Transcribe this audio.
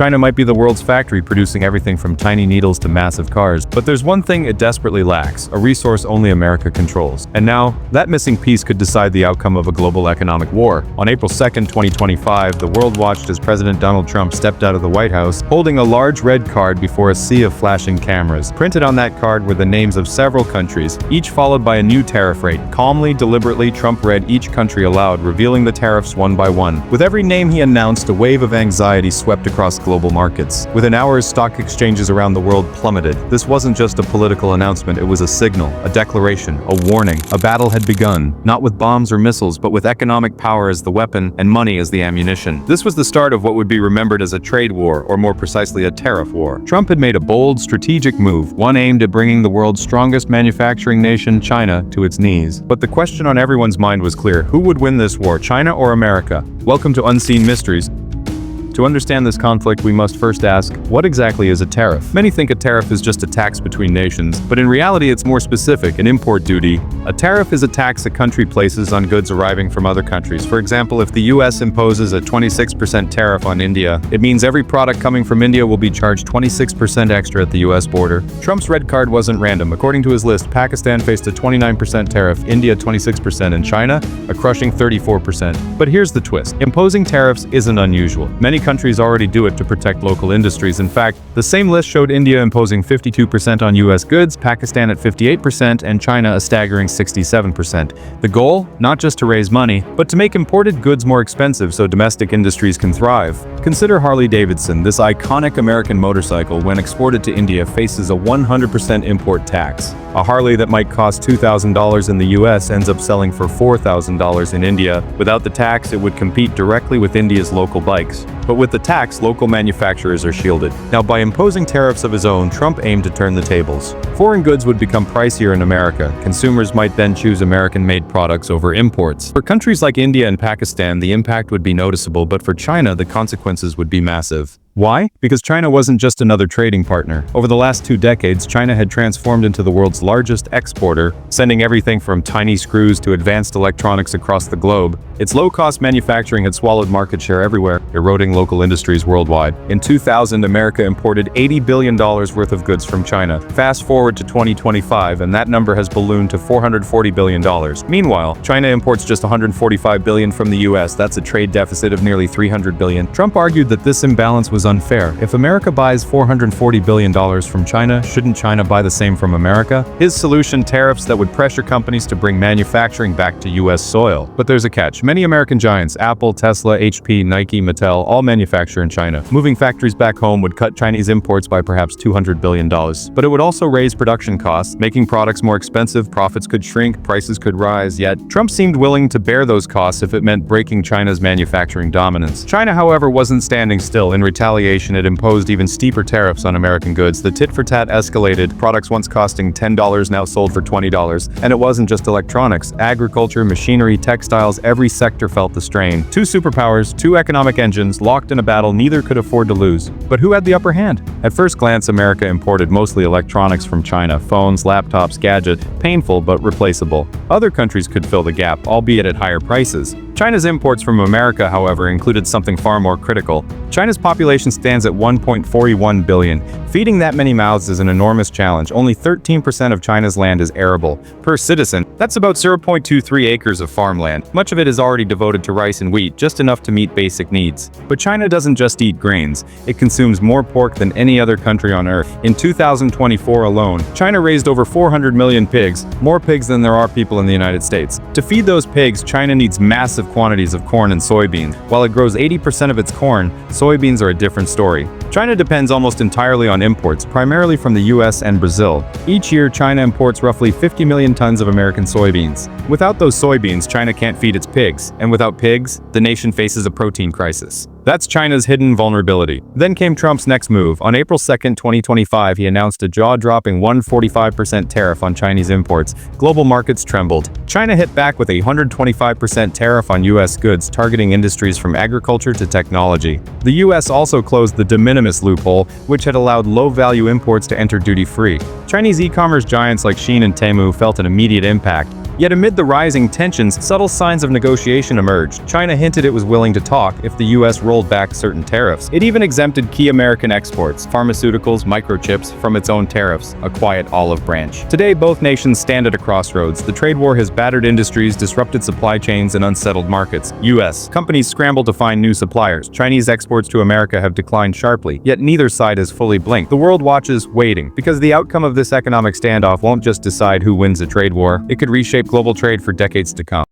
China might be the world's factory producing everything from tiny needles to massive cars, but there's one thing it desperately lacks, a resource only America controls. And now, that missing piece could decide the outcome of a global economic war. On April 2nd, 2025, the world watched as President Donald Trump stepped out of the White House, holding a large red card before a sea of flashing cameras. Printed on that card were the names of several countries, each followed by a new tariff rate. Calmly, deliberately, Trump read each country aloud, revealing the tariffs one by one. With every name he announced, a wave of anxiety swept across global markets. Within hours, stock exchanges around the world plummeted. This wasn't just a political announcement, it was a signal, a declaration, a warning. A battle had begun, not with bombs or missiles, but with economic power as the weapon and money as the ammunition. This was the start of what would be remembered as a trade war, or more precisely a tariff war. Trump had made a bold, strategic move, one aimed at bringing the world's strongest manufacturing nation, China, to its knees. But the question on everyone's mind was clear: who would win this war, China or America? Welcome to Unseen Mysteries. To understand this conflict, we must first ask, what exactly is a tariff? Many think a tariff is just a tax between nations, but in reality it's more specific, an import duty. A tariff is a tax a country places on goods arriving from other countries. For example, if the US imposes a 26% tariff on India, it means every product coming from India will be charged 26% extra at the US border. Trump's red card wasn't random. According to his list, Pakistan faced a 29% tariff, India 26%, and China a crushing 34%. But here's the twist. Imposing tariffs isn't unusual. Many countries already do it to protect local industries. In fact, the same list showed India imposing 52% on US goods, Pakistan at 58%, and China a staggering 67%. The goal? Not just to raise money, but to make imported goods more expensive so domestic industries can thrive. Consider Harley-Davidson. This iconic American motorcycle, when exported to India, faces a 100% import tax. A Harley that might cost $2,000 in the US ends up selling for $4,000 in India. Without the tax, it would compete directly with India's local bikes. But with the tax, local manufacturers are shielded. Now, by imposing tariffs of his own, Trump aimed to turn the tables. Foreign goods would become pricier in America. Consumers might then choose American-made products over imports. For countries like India and Pakistan, the impact would be noticeable, but for China, the consequences would be massive. Why? Because China wasn't just another trading partner. Over the last 2 decades, China had transformed into the world's largest exporter, sending everything from tiny screws to advanced electronics across the globe. Its low-cost manufacturing had swallowed market share everywhere, eroding local industries worldwide. In 2000, America imported $80 billion worth of goods from China. Fast forward to 2025, and that number has ballooned to $440 billion. Meanwhile, China imports just $145 billion from the US. That's a trade deficit of nearly $300 billion. Trump argued that this imbalance was unfair. If America buys $440 billion from China, shouldn't China buy the same from America? His solution: tariffs that would pressure companies to bring manufacturing back to US soil. But there's a catch. Many American giants, Apple, Tesla, HP, Nike, Mattel, all manufacture in China. Moving factories back home would cut Chinese imports by perhaps $200 billion. But it would also raise production costs, making products more expensive, profits could shrink, prices could rise. Yet, Trump seemed willing to bear those costs if it meant breaking China's manufacturing dominance. China, however, wasn't standing still. In retaliation, it imposed even steeper tariffs on American goods. The tit-for-tat escalated, products once costing $10 now sold for $20. And it wasn't just electronics. Agriculture, machinery, textiles, every sector felt the strain. Two superpowers, two economic engines, locked in a battle neither could afford to lose. But who had the upper hand? At first glance, America imported mostly electronics from China, phones, laptops, gadgets, painful but replaceable. Other countries could fill the gap, albeit at higher prices. China's imports from America, however, included something far more critical. China's population stands at 1.41 billion. Feeding that many mouths is an enormous challenge. Only 13% of China's land is arable. Per citizen, that's about 0.23 acres of farmland. Much of it is already devoted to rice and wheat, just enough to meet basic needs. But China doesn't just eat grains. It consumes more pork than any other country on Earth. In 2024 alone, China raised over 400 million pigs, more pigs than there are people in the United States. To feed those pigs, China needs massive quantities of corn and soybeans. While it grows 80% of its corn, soybeans are a different story. China depends almost entirely on imports, primarily from the US and Brazil. Each year, China imports roughly 50 million tons of American soybeans. Without those soybeans, China can't feed its pigs. And without pigs, the nation faces a protein crisis. That's China's hidden vulnerability. Then came Trump's next move. On April 2nd, 2025, he announced a jaw-dropping 145% tariff on Chinese imports. Global markets trembled. China hit back with a 125% tariff on US goods, targeting industries from agriculture to technology. The US also closed the de minimis loophole, which had allowed low-value imports to enter duty-free. Chinese e-commerce giants like Shein and Temu felt an immediate impact. Yet amid the rising tensions, subtle signs of negotiation emerged. China hinted it was willing to talk if the US rolled back certain tariffs. It even exempted key American exports, pharmaceuticals, microchips, from its own tariffs, a quiet olive branch. Today, both nations stand at a crossroads. The trade war has battered industries, disrupted supply chains, and unsettled markets. US companies scramble to find new suppliers. Chinese exports to America have declined sharply, yet neither side has fully blinked. The world watches, waiting, because the outcome of this economic standoff won't just decide who wins a trade war. It could reshape global trade for decades to come.